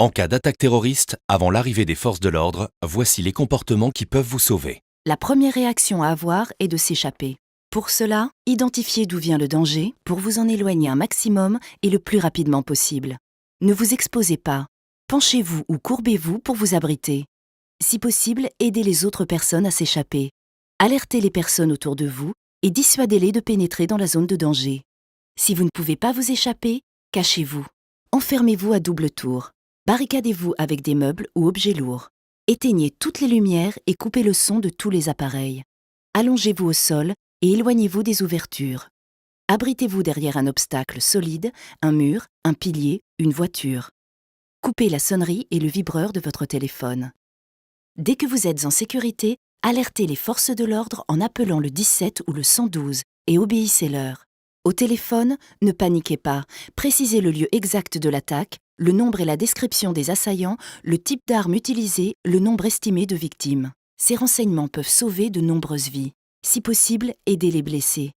En cas d'attaque terroriste, avant l'arrivée des forces de l'ordre, voici les comportements qui peuvent vous sauver. La première réaction à avoir est de s'échapper. Pour cela, identifiez d'où vient le danger pour vous en éloigner un maximum et le plus rapidement possible. Ne vous exposez pas. Penchez-vous ou courbez-vous pour vous abriter. Si possible, aidez les autres personnes à s'échapper. Alertez les personnes autour de vous et dissuadez-les de pénétrer dans la zone de danger. Si vous ne pouvez pas vous échapper, cachez-vous. Enfermez-vous à double tour. Barricadez-vous avec des meubles ou objets lourds. Éteignez toutes les lumières et coupez le son de tous les appareils. Allongez-vous au sol et éloignez-vous des ouvertures. Abritez-vous derrière un obstacle solide, un mur, un pilier, une voiture. Coupez la sonnerie et le vibreur de votre téléphone. Dès que vous êtes en sécurité, alertez les forces de l'ordre en appelant le 17 ou le 112 et obéissez-leur. Au téléphone, ne paniquez pas, précisez le lieu exact de l'attaque, le nombre et la description des assaillants, le type d'arme utilisée, le nombre estimé de victimes. Ces renseignements peuvent sauver de nombreuses vies. Si possible, aidez les blessés.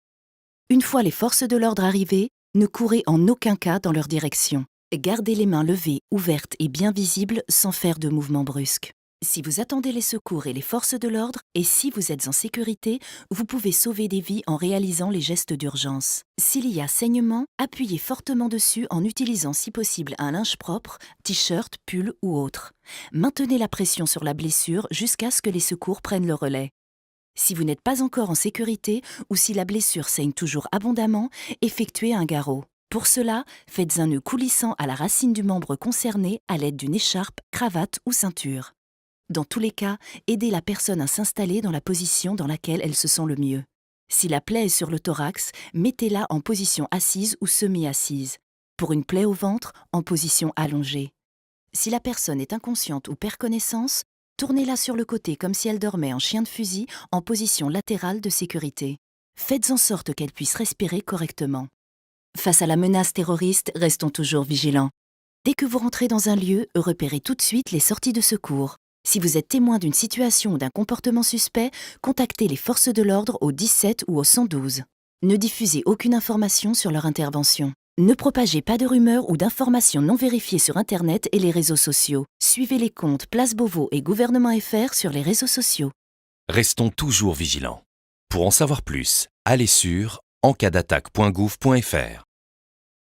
Une fois les forces de l'ordre arrivées, ne courez en aucun cas dans leur direction. Gardez les mains levées, ouvertes et bien visibles sans faire de mouvements brusques. Si vous attendez les secours et les forces de l'ordre, et si vous êtes en sécurité, vous pouvez sauver des vies en réalisant les gestes d'urgence. S'il y a saignement, appuyez fortement dessus en utilisant si possible un linge propre, t-shirt, pull ou autre. Maintenez la pression sur la blessure jusqu'à ce que les secours prennent le relais. Si vous n'êtes pas encore en sécurité ou si la blessure saigne toujours abondamment, effectuez un garrot. Pour cela, faites un nœud coulissant à la racine du membre concerné à l'aide d'une écharpe, cravate ou ceinture. Dans tous les cas, aidez la personne à s'installer dans la position dans laquelle elle se sent le mieux. Si la plaie est sur le thorax, mettez-la en position assise ou semi-assise. Pour une plaie au ventre, en position allongée. Si la personne est inconsciente ou perd connaissance, tournez-la sur le côté comme si elle dormait en chien de fusil en position latérale de sécurité. Faites en sorte qu'elle puisse respirer correctement. Face à la menace terroriste, restons toujours vigilants. Dès que vous rentrez dans un lieu, repérez tout de suite les sorties de secours. Si vous êtes témoin d'une situation ou d'un comportement suspect, contactez les forces de l'ordre au 17 ou au 112. Ne diffusez aucune information sur leur intervention. Ne propagez pas de rumeurs ou d'informations non vérifiées sur Internet et les réseaux sociaux. Suivez les comptes Place Beauvau et Gouvernement FR sur les réseaux sociaux. Restons toujours vigilants. Pour en savoir plus, allez sur encadattaque.gouv.fr.